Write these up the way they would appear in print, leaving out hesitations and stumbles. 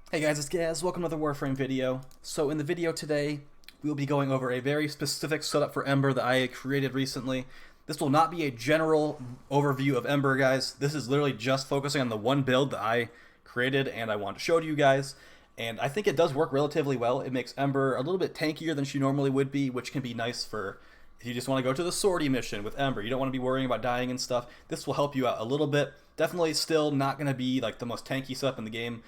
Hey guys, it's Gaz. Welcome to the Warframe video. So in the video today, we will be going over a very specific setup for Ember that I created recently. This will not be a general overview of Ember, guys. This is literally just focusing on the one build that I created and I want to show to you guys. And I think it does work relatively well. It makes Ember a little bit tankier than she normally would be, which can be nice for if you just want to go to the sortie mission with Ember. You don't want to be worrying about dying and stuff. This will help you out a little bit. Definitely still not going to be like the most tanky setup in the game.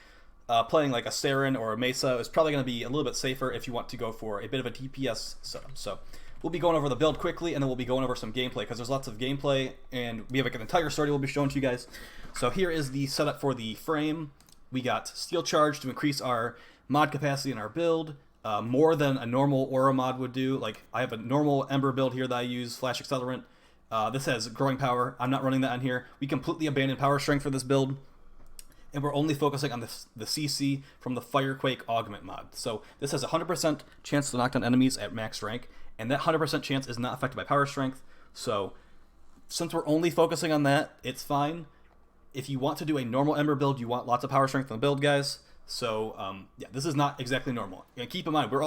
Playing like a Saren or a Mesa is probably going to be a little bit safer if you want to go for a bit of a DPS setup. So we'll be going over the build quickly, and then we'll be going over some gameplay, because there's lots of gameplay, and we have like an entire story we'll be showing to you guys. So here is the setup for the frame. We got Steel Charge to increase our mod capacity in our build, more than a normal Aura mod would do. Like, I have a normal Ember build here that I use, Flash Accelerant. This has Growing Power. I'm not running that on here. We completely abandoned Power Strength for this build, and we're only focusing on the CC from the Firequake Augment mod. So this has a 100% chance to knock down enemies at max rank, and that 100% chance is not affected by Power Strength. So since we're only focusing on that, it's fine. If you want to do a normal Ember build, you want lots of Power Strength in the build, guys. So yeah, this is not exactly normal. And keep in mind, we're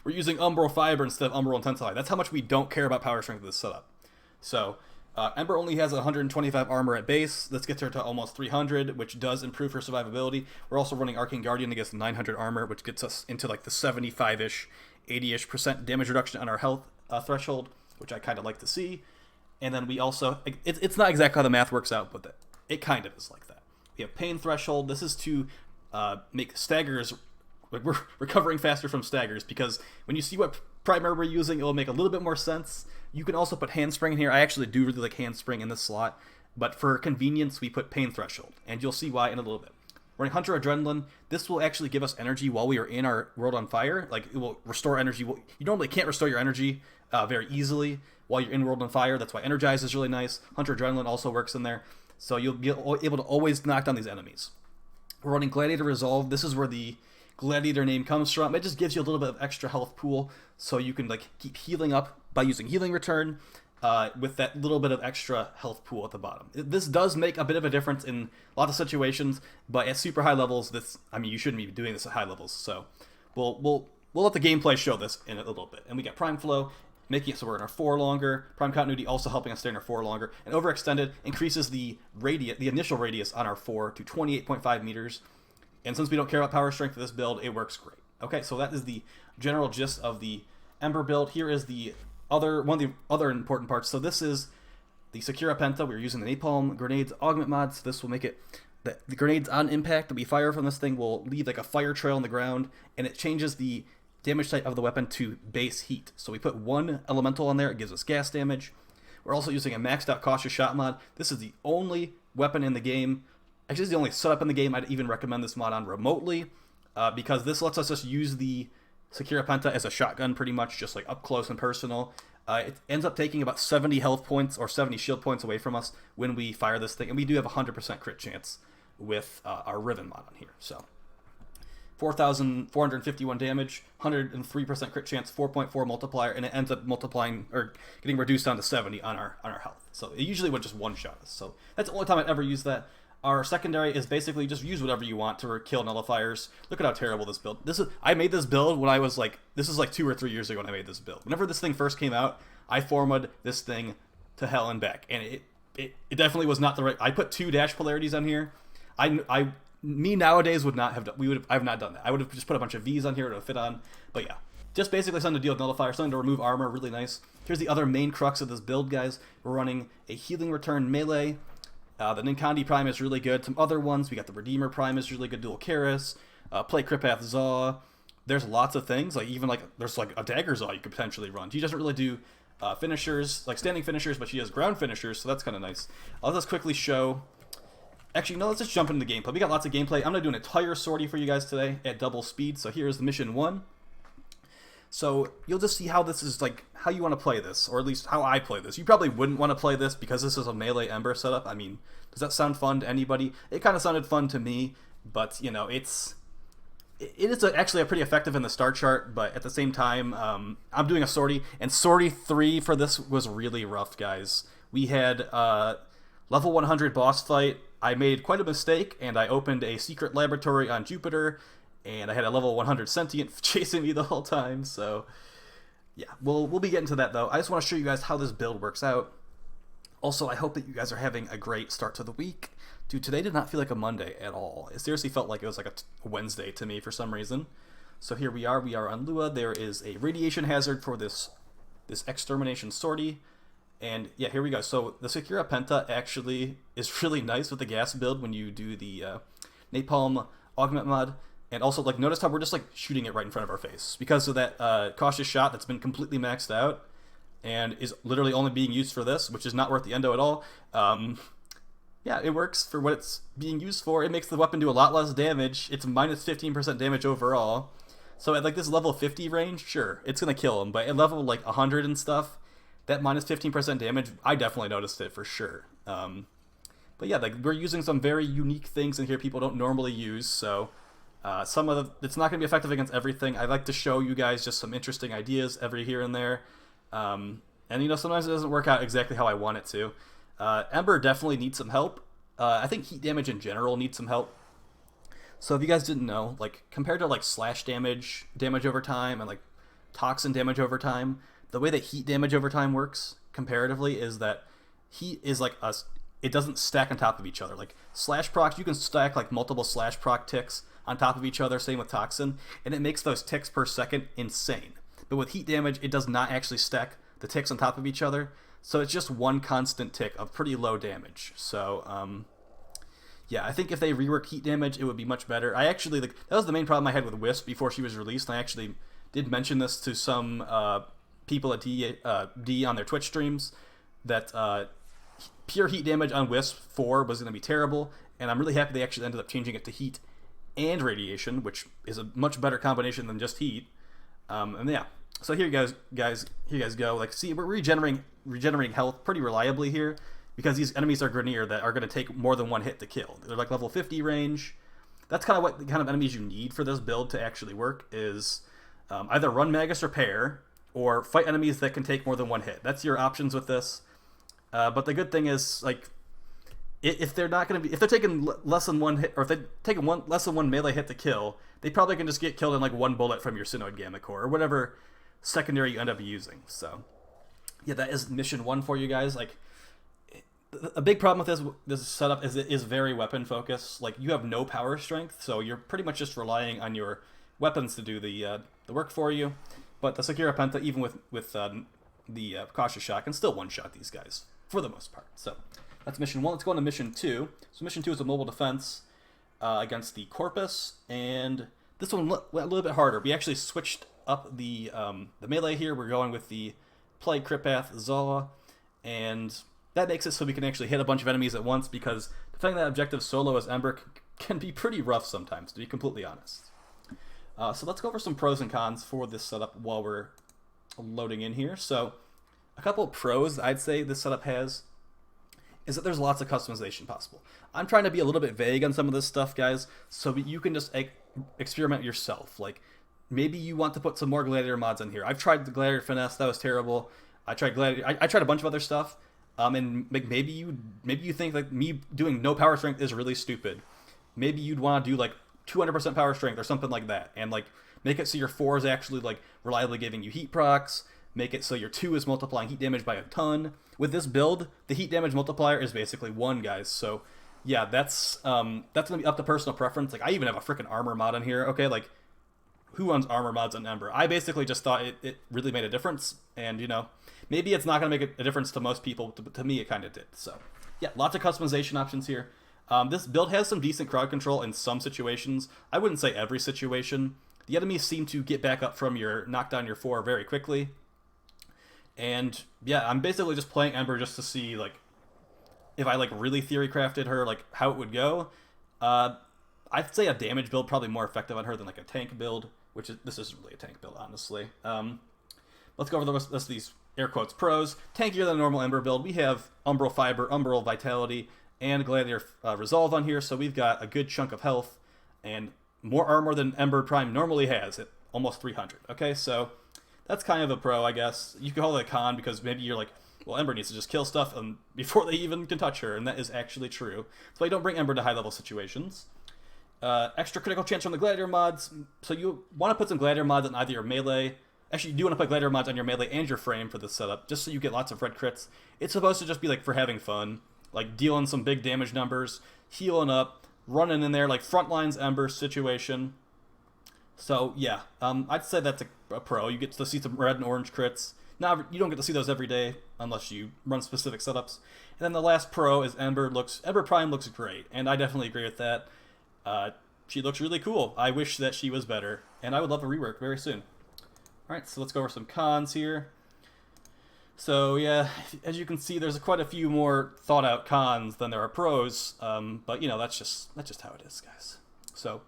using Umbral Fiber instead of Umbral Intensify. That's how much we don't care about Power Strength in this setup. So Ember only has 125 armor at base. This gets her to almost 300, which does improve her survivability. We're also running Arcane Guardian against 900 armor, which gets us into like the 75-ish, 80-ish% damage reduction on our health threshold, which I kind of like to see. And then we also, it's not exactly how the math works out, but it kind of is like that. We have Pain Threshold. This is to make staggers, like we're recovering faster from staggers, because when you see what primer we're using, it will make a little bit more sense. You can also put Handspring in here. I actually do really like Handspring in this slot, but for convenience, we put Pain Threshold, and you'll see why in a little bit. Running Hunter Adrenaline, this will actually give us energy while we are in our World on Fire. Like, it will restore energy. You normally can't restore your energy very easily while you're in World on Fire. That's why Energize is really nice. Hunter Adrenaline also works in there, so you'll be able to always knock down these enemies. We're running Gladiator Resolve. This is where the Gladiator name comes from. It just gives you a little bit of extra health pool, so you can like keep healing up by using Healing Return with that little bit of extra health pool at the bottom. This does make a bit of a difference in a lot of situations, but at super high levels, you shouldn't be doing this at high levels. So we'll let the gameplay show this in a little bit. And we got Prime Flow, making it so we're in our 4 longer. Prime Continuity also helping us stay in our 4 longer. And Overextended increases the initial radius on our 4 to 28.5 meters. And since we don't care about Power Strength for this build, it works great. Okay, so that is the general gist of the Ember build. Here is one of the other important parts. So this is the Secura Penta. We're using the napalm grenades augment mod. So this will make it that the grenades on impact that we fire from this thing will leave like a fire trail on the ground, and it changes the damage type of the weapon to base heat. So we put 1 elemental on there. It gives us gas damage. We're also using a maxed out cautious shot mod. This is the only weapon in the game. Actually, it's the only setup in the game I'd even recommend this mod on remotely, because this lets us just use the Secura Penta as a shotgun pretty much, just like up close and personal. It ends up taking about 70 health points or 70 shield points away from us when we fire this thing, and we do have a 100% crit chance with our Riven mod on here. So 4,451 damage, 103% crit chance, 4.4 multiplier, and it ends up multiplying or getting reduced down to 70 on our health. So it usually would just one-shot us. So that's the only time I'd ever use that. Our secondary is basically just use whatever you want to kill nullifiers. Look at how terrible this build. I made this build when I was like, this is like 2 or 3 years ago when I made this build. Whenever this thing first came out, I formatted this thing to hell and back, and it definitely was not the right. I put 2 dash polarities on here. Me nowadays would not have done. I have not done that. I would have just put a bunch of V's on here to fit on. But yeah, just basically something to deal with nullifier, something to remove armor. Really nice. Here's the other main crux of this build, guys. We're running a Healing Return melee. The Ninkondi Prime is really good. Some other ones, we got the Redeemer Prime is really good. Dual Karis, play Kripath Zaw. There's lots of things. Like even like there's like a Dagger Zaw you could potentially run. She doesn't really do finishers, like standing finishers, but she has ground finishers, so that's kind of nice. I'll just quickly show. Actually, no, let's just jump into the gameplay. We got lots of gameplay. I'm gonna do an entire sortie for you guys today at double speed. So here's the mission 1. So you'll just see how this is like how you want to play this, or at least how I play this. You probably wouldn't want to play this because this is a melee Ember setup. I mean, does that sound fun to anybody? It kind of sounded fun to me, but you know, it is actually pretty effective in the star chart. But at the same time, I'm doing a sortie, and sortie 3 for this was really rough, guys. We had level 100 boss fight. I made quite a mistake, and I opened a secret laboratory on Jupiter, and I had a level 100 sentient chasing me the whole time, so yeah, we'll be getting to that though. I just want to show you guys how this build works out. Also, I hope that you guys are having a great start to the week. Dude, today did not feel like a Monday at all. It seriously felt like it was like a Wednesday to me for some reason. So here we are on Lua. There is a radiation hazard for this extermination sortie. And yeah, here we go. So the Secura Penta actually is really nice with the gas build when you do the napalm augment mod. And also, like, notice how we're just like shooting it right in front of our face because of that cautious shot that's been completely maxed out and is literally only being used for this, which is not worth the endo at all. Yeah, it works for what it's being used for. It makes the weapon do a lot less damage. It's minus 15% damage overall. So at like this level 50 range, sure, it's gonna kill him. But at level like 100 and stuff, that minus 15% damage, I definitely noticed it for sure. But yeah, like we're using some very unique things in here people don't normally use. So it's not gonna be effective against everything. I like to show you guys just some interesting ideas every here and there. And you know, sometimes it doesn't work out exactly how I want it to. Ember definitely needs some help. I think heat damage in general needs some help. So if you guys didn't know, like compared to like slash damage over time, and like toxin damage over time, the way that heat damage over time works comparatively is that heat is like it doesn't stack on top of each other. Like slash procs, you can stack like multiple slash proc ticks on top of each other, same with toxin, and it makes those ticks per second insane. But with heat damage, it does not actually stack the ticks on top of each other. So it's just one constant tick of pretty low damage. So, yeah, I think if they rework heat damage, it would be much better. I actually, that was the main problem I had with Wisp before she was released, and I actually did mention this to some people at D on their Twitch streams, that pure heat damage on Wisp 4 was going to be terrible, and I'm really happy they actually ended up changing it to heat and radiation, which is a much better combination than just heat. And yeah, so here you guys go. Like, see, we're regenerating health pretty reliably here because these enemies are Grenier that are going to take more than one hit to kill. They're like level 50 range. That's kind of what the kind of enemies you need for this build to actually work is either run Magus Repair or fight enemies that can take more than one hit. That's your options with this. But the good thing is, like, if they're taking less than one hit, or if they're taking less than one melee hit to kill, they probably can just get killed in like one bullet from your Synoid Gammacore or whatever secondary you end up using. So yeah, that is mission 1 for you guys. Like, a big problem with this setup is it is very weapon focused. Like, you have no power strength, so you're pretty much just relying on your weapons to do the work for you. But the Secura Penta, even with the cautious shot, can still one-shot these guys for the most part. So that's mission 1. Let's go on to mission 2. So mission 2 is a mobile defense against the Corpus, and this one went a little bit harder. We actually switched up the melee here. We're going with the Plague Kripath Zaw, and that makes it so we can actually hit a bunch of enemies at once, because defending that objective solo as Ember can be pretty rough sometimes, to be completely honest. So let's go over some pros and cons for this setup while we're loading in here. So a couple of pros I'd say this setup has is that there's lots of customization possible. I'm trying to be a little bit vague on some of this stuff, guys, so you can just experiment yourself. Like, maybe you want to put some more Gladiator mods in here. I've tried the Gladiator Finesse, that was terrible. I tried Gladiator, I tried a bunch of other stuff, and maybe you think like me doing no power strength is really stupid. Maybe you'd want to do like 200% power strength or something like that, and like make it so your 4 is actually like reliably giving you heat procs. Make it so your 2 is multiplying heat damage by a ton. With this build, the heat damage multiplier is basically 1, guys. So yeah, that's gonna be up to personal preference. Like, I even have a freaking armor mod in here. Okay, like, who runs armor mods on Ember? I basically just thought it really made a difference, and you know, maybe it's not gonna make a difference to most people, but to me it kind of did. So yeah, lots of customization options here. This build has some decent crowd control in some situations. I wouldn't say every situation. The enemies seem to get back up from your knockdown your 4 very quickly. And yeah, I'm basically just playing Ember just to see like if I like really theory crafted her, like how it would go. I'd say a damage build probably more effective on her than like a tank build, which this isn't really a tank build, honestly. Let's go over the rest of these air quotes pros. Tankier than a normal Ember build. We have Umbral Fiber, Umbral Vitality, and Gladiator Resolve on here, so we've got a good chunk of health and more armor than Ember Prime normally has at almost 300. Okay, so that's kind of a pro, I guess. You can call it a con because maybe you're like, well, Ember needs to just kill stuff before they even can touch her, and that is actually true. So I don't bring Ember to high-level situations. Extra critical chance from the Gladiator mods. So you want to put some Gladiator mods on either your melee. Actually, you do want to put Gladiator mods on your melee and your frame for this setup, just so you get lots of red crits. It's supposed to just be like for having fun, like dealing some big damage numbers, healing up, running in there, like Frontlines Ember situation. So yeah, I'd say that's a pro. You get to see some red and orange crits. Now you don't get to see those every day unless you run specific setups. And then the last pro is Ember Prime looks great, and I definitely agree with that. She looks really cool. I wish that she was better, and I would love a rework very soon. Alright, so let's go over some cons here. So yeah, as you can see, there's quite a few more thought out cons than there are pros, but you know, that's just how it is, guys. So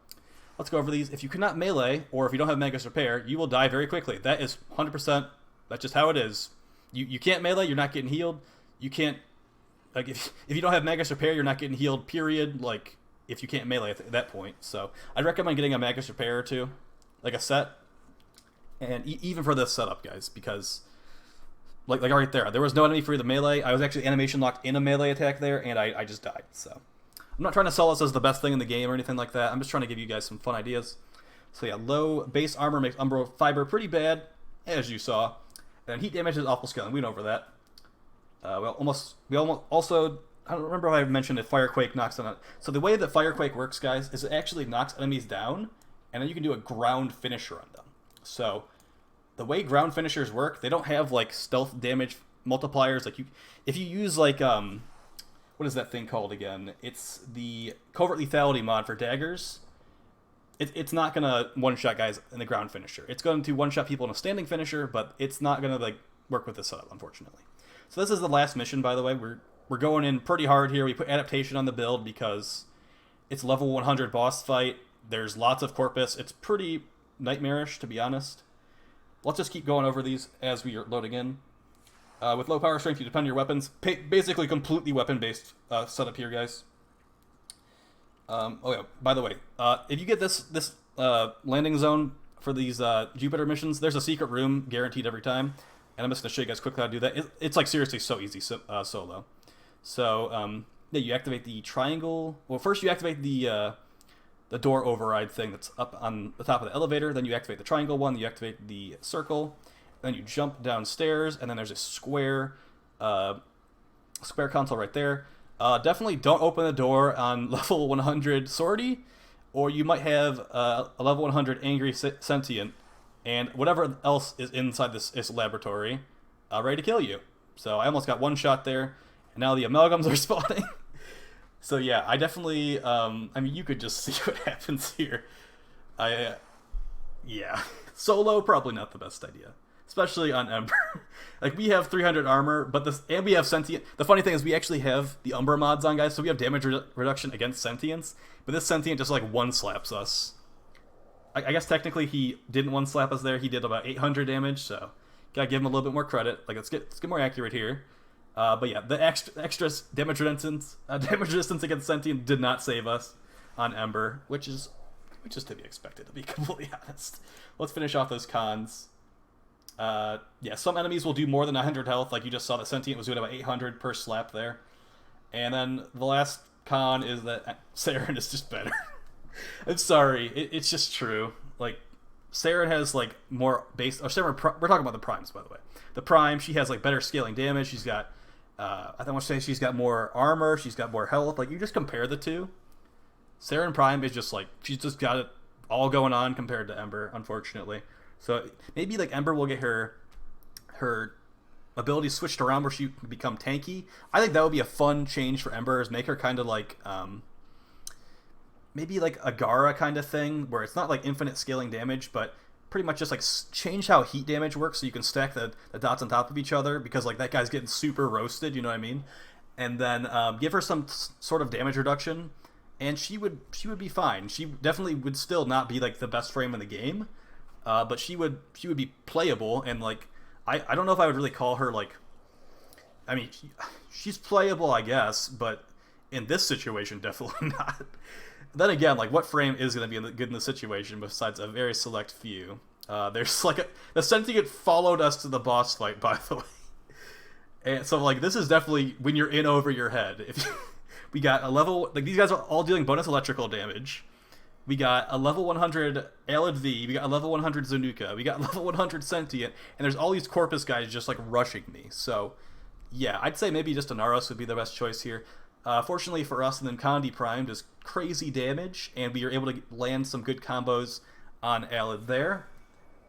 let's go over these. If you cannot melee, or if you don't have Magus Repair, you will die very quickly. That is 100%, that's just how it is. You can't melee, you're not getting healed. You can't, like, if you don't have Magus Repair, you're not getting healed, period, like, if you can't melee at that point. So I'd recommend getting a Magus Repair or two, like a set. And even for this setup, guys, because like right there was no enemy for the melee. I was actually animation locked in a melee attack there, and I just died. So I'm not trying to sell this as the best thing in the game or anything like that. I'm just trying to give you guys some fun ideas. So yeah, low base armor makes Umbro Fiber pretty bad, as you saw, and heat damage is awful scaling. We know over that. We almost also, I don't remember if I mentioned if Firequake knocks on it. So the way that Firequake works, guys, is it actually knocks enemies down, and then you can do a ground finisher on them. So the way ground finishers work, they don't have like stealth damage multipliers. Like if you use like what is that thing called again? It's the covert lethality mod for daggers. It's not gonna one-shot guys in the ground finisher. It's going to one-shot people in a standing finisher, but it's not gonna like work with this setup, unfortunately. So this is the last mission, by the way. We're going in pretty hard here. We put adaptation on the build because it's level 100 boss fight. There's lots of corpus. It's pretty nightmarish, to be honest. Let's just keep going over these as we are loading in. With low power strength, you depend on your weapons. Basically, completely weapon-based setup here, guys. Oh yeah, by the way, if you get this landing zone for these Jupiter missions, there's a secret room guaranteed every time. And I'm just going to show you guys quickly how to do that. It's like seriously so easy solo. So yeah, you activate the triangle. Well, first you activate the door override thing that's up on the top of the elevator. Then you activate the triangle one. You activate the circle. Then you jump downstairs, and then there's a square console right there. Definitely don't open the door on level 100 Sortie, or you might have a level 100 Angry Sentient, and whatever else is inside this laboratory, ready to kill you. So I almost got one shot there, and now the amalgams are spawning. So yeah, I definitely, I mean, you could just see what happens here. Yeah, solo, probably not the best idea. Especially on Ember. Like, we have 300 armor, and we have Sentient. The funny thing is we actually have the Umbra mods on, guys, so we have damage reduction against Sentients, but this Sentient just, like, one-slaps us. I guess technically he didn't one-slap us there. He did about 800 damage, so gotta give him a little bit more credit. Like, let's get more accurate here. But yeah, the extra damage resistance against Sentient did not save us on Ember, which is to be expected, to be completely honest. Let's finish off those cons. Yeah, some enemies will do more than 100 health, like you just saw that Sentient was doing about 800 per slap there. And then the last con is that Saren is just better. I'm sorry, it's just true. Like, Saren has like more base. Or Saren, we're talking about the primes, by the way. The prime, she has like better scaling damage. She's got, I want to say she's got more armor. She's got more health. Like, you just compare the two. Saren Prime is just like, she's just got it all going on compared to Ember, unfortunately. So maybe like Ember will get her abilities switched around where she can become tanky. I think that would be a fun change for Ember, is make her kind of like maybe like a Gara kind of thing, where it's not like infinite scaling damage, but pretty much just like change how heat damage works, so you can stack the dots on top of each other, because like that guy's getting super roasted, you know what I mean? And then give her some sort of damage reduction, and she would be fine. She definitely would still not be like the best frame in the game. But she would be playable, and like I don't know if I would really call her like, I mean, she's playable, I guess, but in this situation definitely not. Then again, like, what frame is going to be good in this situation besides a very select few? There's like the Sentient followed us to the boss fight, by the way, and so like this is definitely when you're in over your head. If we got a level, like, these guys are all dealing bonus electrical damage. We got a level 100 Alid V, we got a level 100 Zanuka, we got level 100 Sentient, and there's all these Corpus guys just like rushing me. So yeah, I'd say maybe just Anaros would be the best choice here. Fortunately for us, Ninkondi Prime does crazy damage, and we are able to land some good combos on Alid there.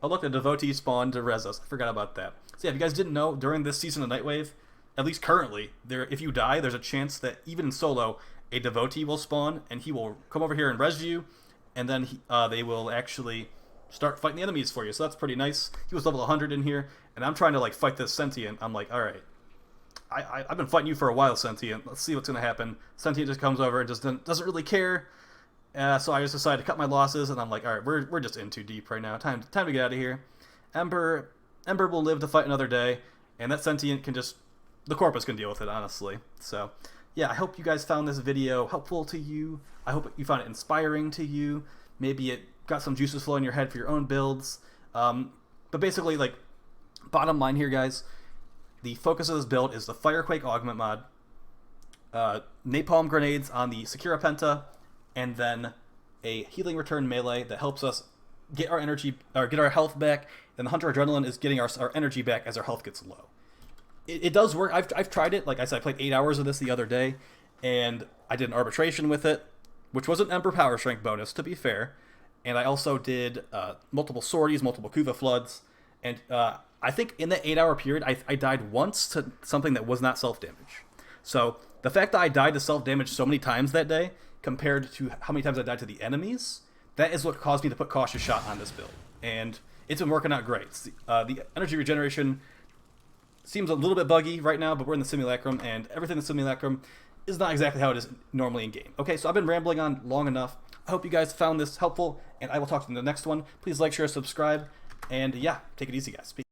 Oh look, a Devotee spawned to res us. I forgot about that. So yeah, if you guys didn't know, during this season of Nightwave, at least currently, if you die, there's a chance that even in solo, a Devotee will spawn, and he will come over here and res you, and then they will actually start fighting the enemies for you. So that's pretty nice. He was level 100 in here, and I'm trying to like fight this Sentient. I'm like, all right, I've been fighting you for a while, Sentient. Let's see what's gonna happen. Sentient just comes over and just doesn't really care. So I just decided to cut my losses, and I'm like, all right, we're just in too deep right now. Time to get out of here. Ember will live to fight another day, and that Sentient can just, the Corpus can deal with it, honestly. So yeah, I hope you guys found this video helpful to you. I hope you found it inspiring to you. Maybe it got some juices flowing in your head for your own builds. But basically, like, bottom line here, guys, the focus of this build is the Firequake Augment mod, napalm grenades on the Secura Penta, and then a healing return melee that helps us get our energy, or get our health back. And the Hunter Adrenaline is getting our energy back as our health gets low. It does work. I've tried it. Like I said, I played 8 hours of this the other day, and I did an arbitration with it, which was an Ember power strength bonus, to be fair. And I also did multiple sorties, multiple Kuva floods, and I think in that 8-hour period, I died once to something that was not self-damage. So the fact that I died to self-damage so many times that day, compared to how many times I died to the enemies, that is what caused me to put Cautious Shot on this build. And it's been working out great. The energy regeneration seems a little bit buggy right now, but we're in the Simulacrum, and everything in the Simulacrum is not exactly how it is normally in game. Okay, so I've been rambling on long enough. I hope you guys found this helpful, and I will talk to you in the next one. Please like, share, subscribe, and yeah, take it easy, guys.